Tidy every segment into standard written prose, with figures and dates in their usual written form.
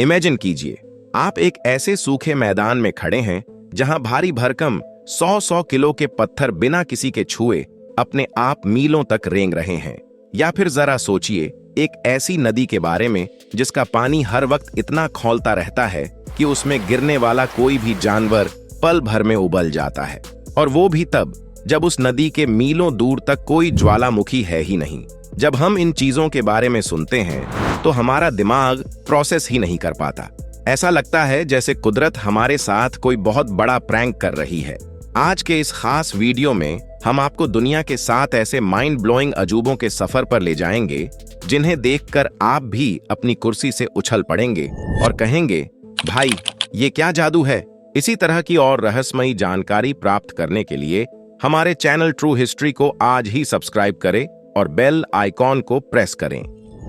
Imagine कीजिए, आप एक ऐसे सूखे मैदान में खड़े हैं जहां भारी भरकम 100-100 किलो के पत्थर बिना किसी के छुए अपने आप मीलों तक रेंग रहे हैं। या फिर जरा सोचिए एक ऐसी नदी के बारे में जिसका पानी हर वक्त इतना खौलता रहता है कि उसमें गिरने वाला कोई भी जानवर पल भर में उबल जाता है, और वो भी तब जब उस नदी के मीलों दूर तक कोई ज्वालामुखी है ही नहीं। जब हम इन चीजों के बारे में सुनते हैं तो हमारा दिमाग प्रोसेस ही नहीं कर पाता। ऐसा लगता है जैसे कुदरत हमारे साथ कोई बहुत बड़ा प्रैंक कर रही है। आज के इस खास वीडियो में हम आपको दुनिया के 7 ऐसे माइंड ब्लोइंग अजूबों के सफर पर ले जाएंगे जिन्हें देखकर आप भी अपनी कुर्सी से उछल पड़ेंगे और कहेंगे, भाई ये क्या जादू है। इसी तरह की और रहस्यमयी जानकारी प्राप्त करने के लिए हमारे चैनल ट्रू हिस्ट्री को आज ही सब्सक्राइब करें और बेल आइकॉन को प्रेस करें।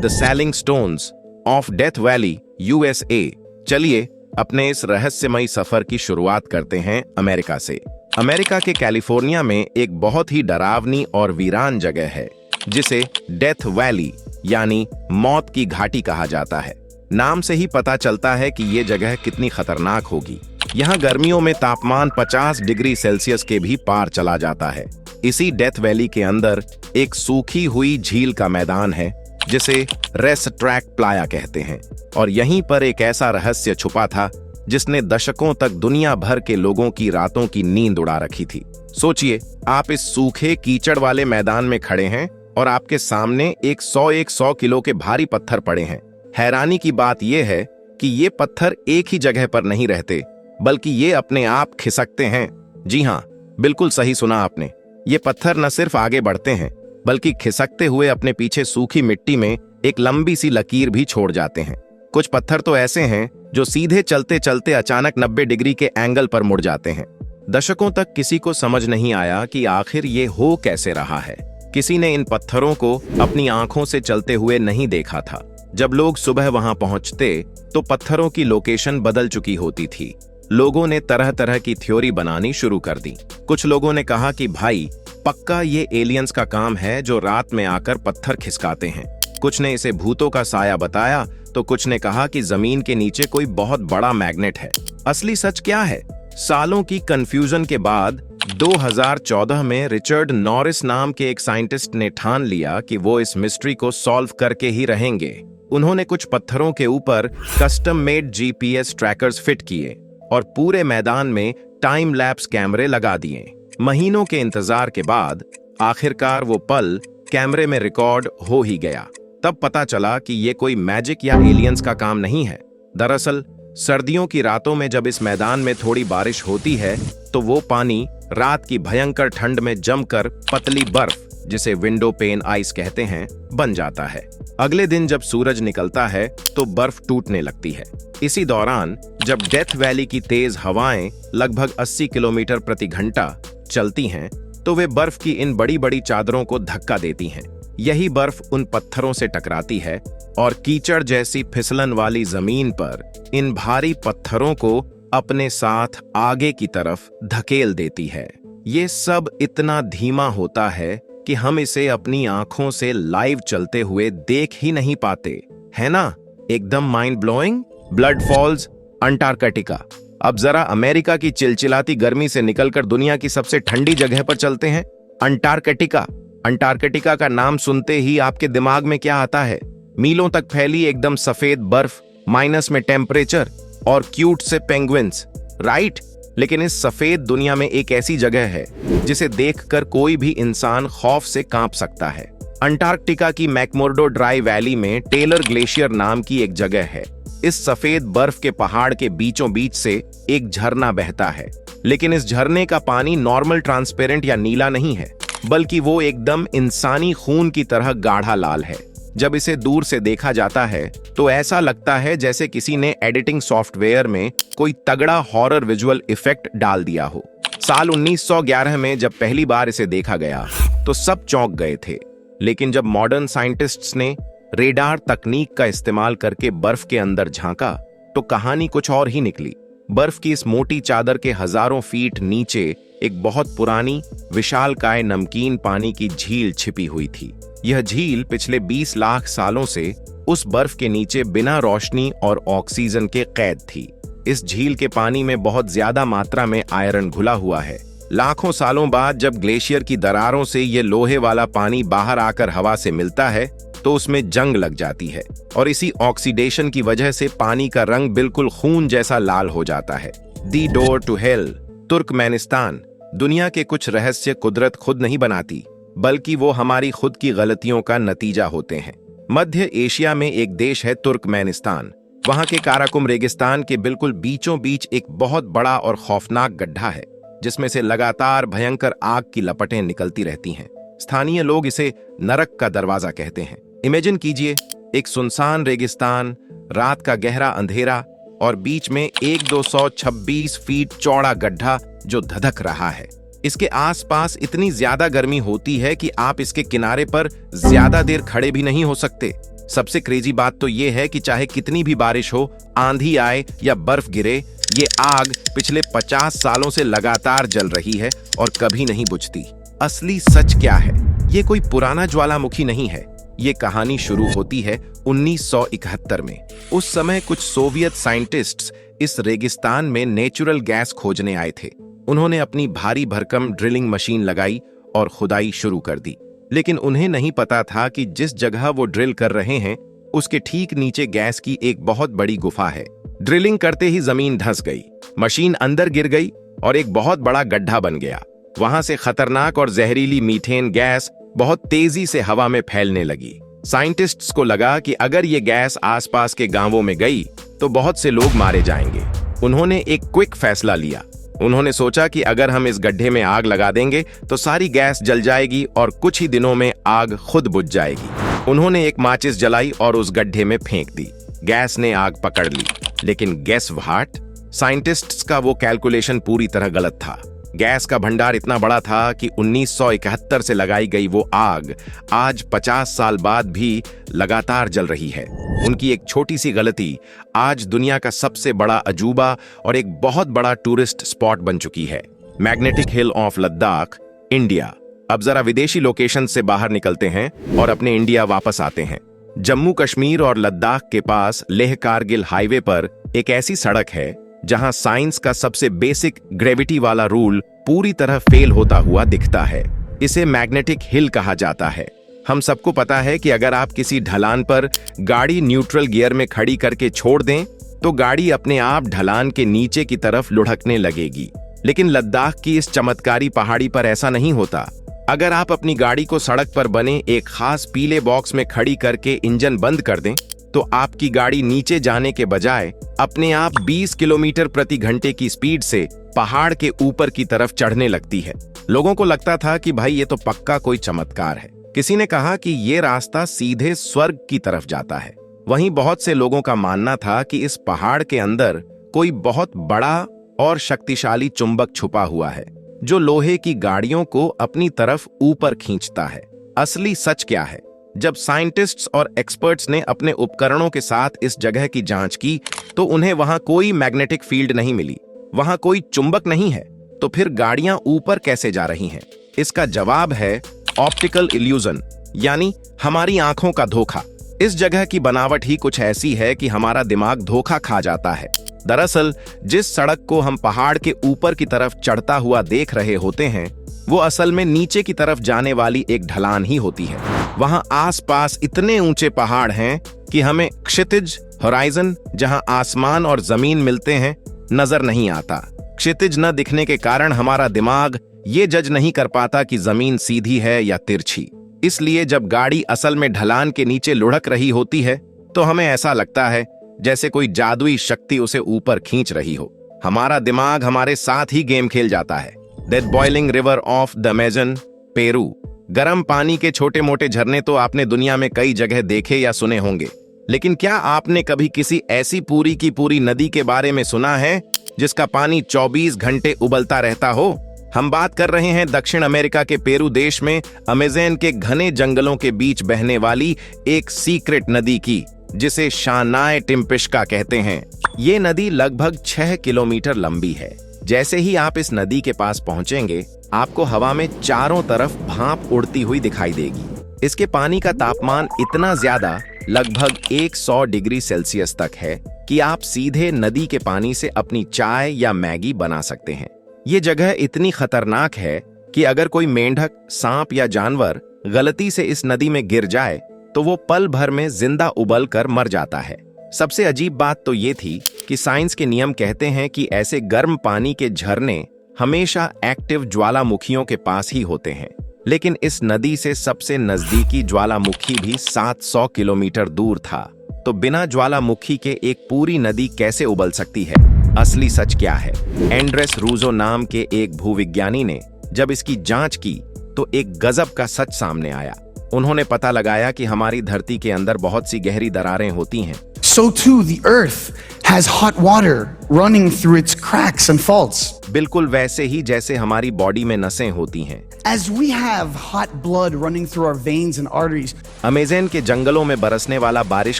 The selling stones of death valley USA। चलिए अपने इस रहस्यमयी सफर की शुरुआत करते हैं अमेरिका से। अमेरिका के कैलिफोर्निया में एक बहुत ही डरावनी और वीरान जगह है जिसे डेथ वैली यानी मौत की घाटी कहा जाता है। नाम से ही पता चलता है कि ये जगह कितनी खतरनाक होगी। यहाँ गर्मियों में तापमान 50 डिग्री सेल्सियस के भी पार चला जाता है। इसी डेथ वैली के अंदर एक सूखी हुई झील का मैदान है जिसे रेसट्रैक प्लाया कहते हैं, और यहीं पर एक ऐसा रहस्य छुपा था जिसने दशकों तक दुनिया भर के लोगों की रातों की नींद उड़ा रखी थी। सोचिए, आप इस सूखे कीचड़ वाले मैदान में खड़े हैं और आपके सामने एक 100 किलो के भारी पत्थर पड़े हैं। हैरानी की बात यह है कि ये पत्थर एक ही जगह पर नहीं रहते, बल्कि ये अपने आप खिसकते हैं। जी हाँ, बिल्कुल सही सुना आपने। ये पत्थर न सिर्फ आगे बढ़ते हैं बल्कि खिसकते हुए अपने पीछे सूखी मिट्टी में एक लंबी सी लकीर भी छोड़ जाते हैं। कुछ पत्थर तो ऐसे हैं जो सीधे चलते चलते अचानक 90 डिग्री के एंगल पर मुड़ जाते हैं। दशकों तक किसी को समझ नहीं आया कि आखिर ये हो कैसे रहा है। किसी ने इन पत्थरों को अपनी आंखों से चलते हुए नहीं देखा था। जब लोग सुबह वहां पहुंचते तो पत्थरों की लोकेशन बदल चुकी होती थी। लोगों ने तरह तरह की थ्योरी बनानी शुरू कर दी। कुछ लोगों ने कहा कि भाई पक्का ये एलियंस का काम है जो रात में आकर पत्थर खिसकाते हैं। कुछ ने इसे भूतों का साया बताया तो कुछ ने कहा कि जमीन के नीचे कोई बहुत बड़ा मैग्नेट है। असली सच क्या है? सालों की कंफ्यूजन के बाद 2014 में रिचर्ड नॉरिस नाम के एक साइंटिस्ट ने ठान लिया कि वो इस मिस्ट्री को सॉल्व करके ही रहेंगे। उन्होंने कुछ पत्थरों के ऊपर custom made GPS trackers fit किए और पूरे मैदान में टाइम लैप्स कैमरे लगा दिए। महीनों के इंतजार के बाद आखिरकार वो पल कैमरे में रिकॉर्ड हो ही गया। तब पता चला कि ये कोई मैजिक या एलियंस का काम नहीं है। दरअसल सर्दियों की रातों में जब इस मैदान में थोड़ी बारिश होती है तो वो पानी रात की भयंकर ठंड में जमकर पतली बर्फ, जिसे विंडो पेन आइस कहते हैं, बन जाता है। अगले दिन जब सूरज निकलता है तो बर्फ टूटने लगती है। इसी दौरान जब डेथ वैली की तेज हवाएं लगभग 80 किलोमीटर प्रति घंटा चलती हैं तो वे बर्फ की इन बड़ी बड़ी चादरों को धक्का देती हैं। यही बर्फ उन पत्थरों से टकराती है और कीचड़ जैसी फिसलन वाली जमीन पर इन भारी पत्थरों को अपने साथ आगे की तरफ धकेल देती है। ये सब इतना धीमा होता है कि हम इसे अपनी आंखों से लाइव चलते हुए देख ही नहीं पाते, है ना? एकदम mind blowing. Blood Falls, Antarctica. अब जरा अमेरिका की चिलचिलाती गर्मी से निकलकर दुनिया की सबसे ठंडी जगह पर चलते हैं, अंटार्कटिका। अंटार्कटिका का नाम सुनते ही आपके दिमाग में क्या आता है? मीलों तक फैली एकदम सफेद बर्फ, माइनस में टेम्परेचर और क्यूट से पेंगुइन्स, राइट? लेकिन इस सफेद दुनिया में एक ऐसी जगह है जिसे देखकर कोई भी इंसान खौफ से कांप सकता है। अंटार्कटिका की मैकमुर्डो ड्राई वैली में टेलर ग्लेशियर नाम की एक जगह है। इस सफेद बर्फ के पहाड़ के बीचों बीच से एक झरना बहता है, लेकिन इस झरने का पानी नॉर्मल ट्रांसपेरेंट या नीला नहीं है, बल्कि वो एकदम इंसानी खून की तरह गाढ़ा लाल है। जब इसे दूर से देखा जाता है तो ऐसा लगता है जैसे किसी ने एडिटिंग सॉफ्टवेयर में कोई तगड़ा हॉरर विजुअल इफेक्ट डाल दिया हो। साल 1911 में जब पहली बार इसे देखा गया तो सब चौंक गए थे, लेकिन जब मॉडर्न साइंटिस्ट्स ने रेडार तकनीक का इस्तेमाल करके बर्फ के अंदर झांका तो कहानी कुछ और ही निकली। बर्फ की इस मोटी चादर के हजारों फीट नीचे एक बहुत पुरानी विशालकाय नमकीन पानी की झील छिपी हुई थी। यह झील पिछले 20 लाख सालों से उस बर्फ के नीचे बिना रोशनी और ऑक्सीजन के कैद थी। इस झील के पानी में बहुत ज्यादा मात्रा में आयरन घुला हुआ है। लाखों सालों बाद जब ग्लेशियर की दरारों से ये लोहे वाला पानी बाहर आकर हवा से मिलता है तो उसमें जंग लग जाती है और इसी ऑक्सीडेशन की वजह से पानी का रंग बिल्कुल खून जैसा लाल हो जाता है। The Door to Hell, Turkmenistan. दुनिया के कुछ रहस्य कुदरत खुद नहीं बनाती, बल्कि वो हमारी खुद की गलतियों का नतीजा होते हैं। मध्य एशिया में एक देश है तुर्कमेनिस्तान। वहां के काराकुम रेगिस्तान के बिल्कुल बीचों बीच एक बहुत बड़ा और खौफनाक गड्ढा है, जिसमें से लगातार भयंकर आग की लपटें निकलती रहती हैं। स्थानीय लोग इसे नरक का दरवाजा कहते हैं। इमेजिन कीजिए, एक सुनसान रेगिस्तान, रात का गहरा अंधेरा और बीच में एक 226 फीट चौड़ा गड्ढा जो धधक रहा है। इसके आसपास इतनी ज्यादा गर्मी होती है कि आप इसके किनारे पर ज्यादा देर खड़े भी नहीं हो सकते। सबसे क्रेजी बात तो ये है कि चाहे कितनी भी बारिश हो, आंधी आए या बर्फ गिरे, ये आग पिछले 50 सालों से लगातार जल रही है और कभी नहीं बुझती। असली सच क्या है? ये कोई पुराना ज्वालामुखी नहीं है। ये कहानी शुरू होती है 1971 में। उस समय कुछ सोवियत साइंटिस्ट्स इस रेगिस्तान में नेचुरल गैस खोजने आए थे। उन्होंने अपनी भारी भरकम ड्रिलिंग मशीन लगाई और खुदाई शुरू कर दी। लेकिन उन्हें नहीं पता था कि जिस जगह वो ड्रिल कर रहे हैं उसके ठीक नीचे गैस की एक बहुत बड़ी गुफा है। ड्रिलिंग करते ही जमीन धंस गई, मशीन अंदर गिर गई और एक बहुत बड़ा गड्ढा बन गया। वहां से खतरनाक और जहरीली मीथेन गैस बहुत तेजी से हवा में फैलने लगी। साइंटिस्ट्स को लगा कि अगर ये गैस आसपास के गांवों में गई तो बहुत से लोग मारे जाएंगे। उन्होंने एक क्विक फैसला लिया। उन्होंने सोचा कि अगर हम इस गड्ढे में आग लगा देंगे तो सारी गैस जल जाएगी और कुछ ही दिनों में आग खुद बुझ जाएगी। उन्होंने एक माचिस जलाई और उस गड्ढे में फेंक दी। गैस ने आग पकड़ ली, लेकिन गेस व्हाट? साइंटिस्ट्स का वो कैलकुलेशन पूरी तरह गलत था। गैस का भंडार इतना बड़ा था कि 1971 से लगाई गई वो आग आज 50 साल बाद भी लगातार जल रही है। उनकी एक छोटी सी गलती आज दुनिया का सबसे बड़ा अजूबा और एक बहुत बड़ा टूरिस्ट स्पॉट बन चुकी है। Magnetic hill of Ladakh, India. अब जरा विदेशी लोकेशन से बाहर निकलते हैं और अपने इंडिया वापस आते हैं। जम्मू कश्मीर और लद्दाख के पास लेह कारगिल हाईवे पर एक ऐसी सड़क है जहां साइंस का सबसे बेसिक ग्रेविटी वाला रूल पूरी तरह फेल होता हुआ दिखता है। इसे मैग्नेटिक हिल कहा जाता है। हम सबको पता है कि अगर आप किसी ढलान पर गाड़ी न्यूट्रल गियर में खड़ी करके छोड़ दें तो गाड़ी अपने आप ढलान के नीचे की तरफ लुढ़कने लगेगी। लेकिन लद्दाख की इस चमत्कारी पहाड़ी पर ऐसा नहीं होता। अगर आप अपनी गाड़ी को सड़क पर बने एक खास पीले बॉक्स में खड़ी करके इंजन बंद कर दें तो आपकी गाड़ी नीचे जाने के बजाय अपने आप 20 किलोमीटर प्रति घंटे की स्पीड से पहाड़ के ऊपर की तरफ चढ़ने लगती है। लोगों को लगता था कि भाई ये तो पक्का कोई चमत्कार है। किसी ने कहा कि ये रास्ता सीधे स्वर्ग की तरफ जाता है। वहीं बहुत से लोगों का मानना था कि इस पहाड़ के अंदर कोई बहुत बड़ा और शक्तिशाली चुंबक छुपा हुआ है जो लोहे की गाड़ियों को अपनी तरफ ऊपर खींचता है। असली सच क्या है? जब साइंटिस्ट्स और एक्सपर्ट्स ने अपने उपकरणों के साथ इस जगह की जांच की तो उन्हें वहां कोई मैग्नेटिक फील्ड नहीं मिली, वहां कोई चुंबक नहीं है। तो फिर गाड़ियां ऊपर कैसे जा रही हैं? इसका जवाब है ऑप्टिकल इल्यूजन, यानी हमारी आंखों का धोखा। इस जगह की बनावट ही कुछ ऐसी है कि हमारा दिमाग धोखा खा जाता है। दरअसल जिस सड़क को हम पहाड़ के ऊपर की तरफ चढ़ता हुआ देख रहे होते हैं वो असल में नीचे की तरफ जाने वाली एक ढलान ही होती है। वहां आसपास इतने ऊंचे पहाड़ हैं कि हमें क्षितिज, होराइजन, जहां आसमान और जमीन मिलते हैं, नजर नहीं आता। क्षितिज न दिखने के कारण हमारा दिमाग ये जज नहीं कर पाता कि जमीन सीधी है या तिरछी। इसलिए जब गाड़ी असल में ढलान के नीचे लुढ़क रही होती है तो हमें ऐसा लगता है जैसे कोई जादुई शक्ति उसे ऊपर खींच रही हो। हमारा दिमाग हमारे साथ ही गेम खेल जाता है। That boiling river of the Amazon, Peru. गर्म पानी के छोटे मोटे झरने तो आपने दुनिया में कई जगह देखे या सुने होंगे, लेकिन क्या आपने कभी किसी ऐसी पूरी की पूरी नदी के बारे में सुना है जिसका पानी 24 घंटे उबलता रहता हो? हम बात कर रहे हैं दक्षिण अमेरिका के पेरू देश में अमेज़न के घने जंगलों के बीच बहने वाली एक सीक्रेट नदी की, जिसे शानाय टिम्पिश्का कहते हैं। ये नदी लगभग 6 किलोमीटर लंबी है। जैसे ही आप इस नदी के पास पहुंचेंगे आपको हवा में चारों तरफ भाप उड़ती हुई दिखाई देगी। इसके पानी का तापमान इतना ज्यादा लगभग 100 डिग्री सेल्सियस तक है कि आप सीधे नदी के पानी से अपनी चाय या मैगी बना सकते हैं। ये जगह इतनी खतरनाक है कि अगर कोई मेंढक, सांप या जानवर गलती से इस नदी में गिर जाए तो वो पल भर में जिंदा उबल कर मर जाता है। सबसे अजीब बात तो ये थी कि साइंस के नियम कहते हैं कि ऐसे गर्म पानी के झरने हमेशा एक्टिव ज्वालामुखियों के पास ही होते हैं, लेकिन इस नदी से सबसे नजदीकी ज्वालामुखी भी 700 किलोमीटर दूर था। तो बिना ज्वालामुखी के एक पूरी नदी कैसे उबल सकती है? असली सच क्या है? एंड्रेस रूजो नाम के एक भूविज्ञानी ने जब इसकी जांच की तो एक गजब का सच सामने आया। उन्होंने पता लगाया कि हमारी धरती के अंदर बहुत सी गहरी दरारें होती हैं। So too the earth has hot water running through its cracks and faults. बिल्कुल वैसे ही जैसे हमारी बॉडी में नसें होती हैं। As we have hot blood running through our veins and arteries. Amazon के जंगलों में बरसने वाला बारिश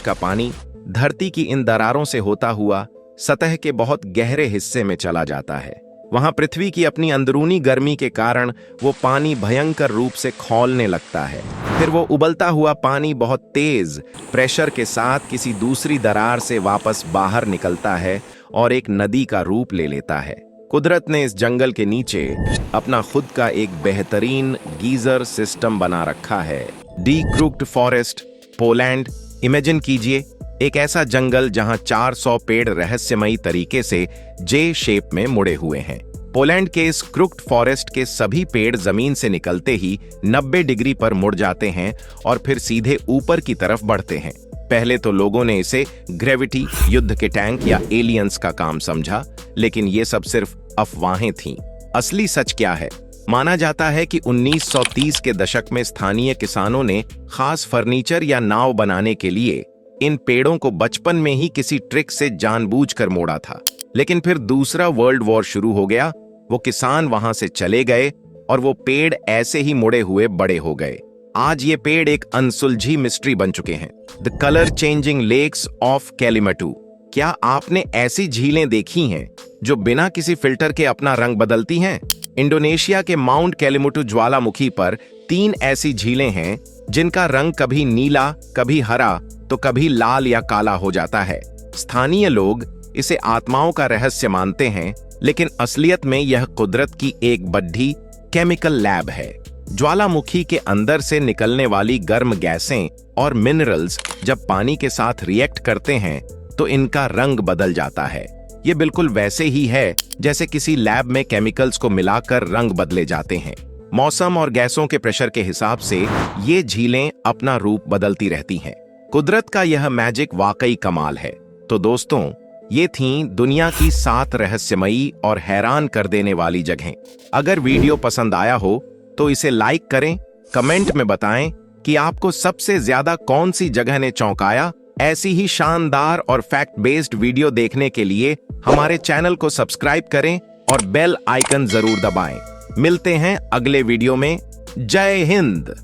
का पानी धरती की इन दरारों से होता हुआ सतह के बहुत गहरे हिस्से में चला जाता है। वहां पृथ्वी की अपनी अंदरूनी गर्मी के कारण वो पानी भयंकर रूप से खौलने लगता है। फिर वो उबलता हुआ पानी बहुत तेज प्रेशर के साथ किसी दूसरी दरार से वापस बाहर निकलता है और एक नदी का रूप ले लेता है। कुदरत ने इस जंगल के नीचे अपना खुद का एक बेहतरीन गीजर सिस्टम बना रखा है। D crooked forest, Poland. Imagine कीजिए एक ऐसा जंगल जहां 400 पेड़ रहस्यमयी तरीके से जे शेप में मुड़े हुए हैं। पोलैंड के इस क्रूक्ड फॉरेस्ट के सभी पेड़ जमीन से निकलते ही 90 डिग्री पर मुड़ जाते हैं और फिर सीधे ऊपर की तरफ बढ़ते हैं। पहले तो लोगों ने इसे ग्रेविटी, युद्ध के टैंक या एलियंस का काम समझा, लेकिन ये सब सिर्फ अफवाहें थीं। असली सच क्या है? माना जाता है कि 1930 के दशक में स्थानीय किसानों ने खास फर्नीचर या नाव बनाने के लिए इन पेड़ों को बचपन में ही किसी ट्रिक से जानबूझकर मोड़ा था। लेकिन फिर दूसरा वर्ल्ड वॉर शुरू हो गया, वो किसान वहां से चले गए और वो पेड़ ऐसे ही मुड़े हुए बड़े हो गए। आज ये पेड़ एक अनसुलझी मिस्ट्री बन चुके हैं। The colour changing lakes of Kelimutu. क्या आपने ऐसी झीलें देखी हैं जो बिना किसी फिल्टर के अपना रंग बदलती हैं? इंडोनेशिया के माउंट कैलिमटू ज्वालामुखी पर 3 ऐसी झीलें हैं जिनका रंग कभी नीला, कभी हरा तो कभी लाल या काला हो जाता है। स्थानीय लोग इसे आत्माओं का रहस्य मानते हैं, लेकिन असलियत में यह कुदरत की एक बड्ढी केमिकल लैब है। ज्वालामुखी के अंदर से निकलने वाली गर्म गैसें और मिनरल्स जब पानी के साथ रिएक्ट करते हैं तो इनका रंग बदल जाता है। ये बिल्कुल वैसे ही है जैसे किसी लैब में केमिकल्स को मिलाकर रंग बदले जाते हैं। मौसम और गैसों के प्रेशर के हिसाब से ये झीलें अपना रूप बदलती रहती हैं। कुदरत का यह मैजिक वाकई कमाल है। तो दोस्तों, ये थीं दुनिया की 7 रहस्यमयी और हैरान कर देने वाली जगहें। अगर वीडियो पसंद आया हो तो इसे लाइक करें, कमेंट में बताएं कि आपको सबसे ज्यादा कौन सी जगह ने चौंकाया। ऐसी ही शानदार और फैक्ट बेस्ड वीडियो देखने के लिए हमारे चैनल को सब्सक्राइब करें और बेल आइकन जरूर दबाएं। मिलते हैं अगले वीडियो में। जय हिंद।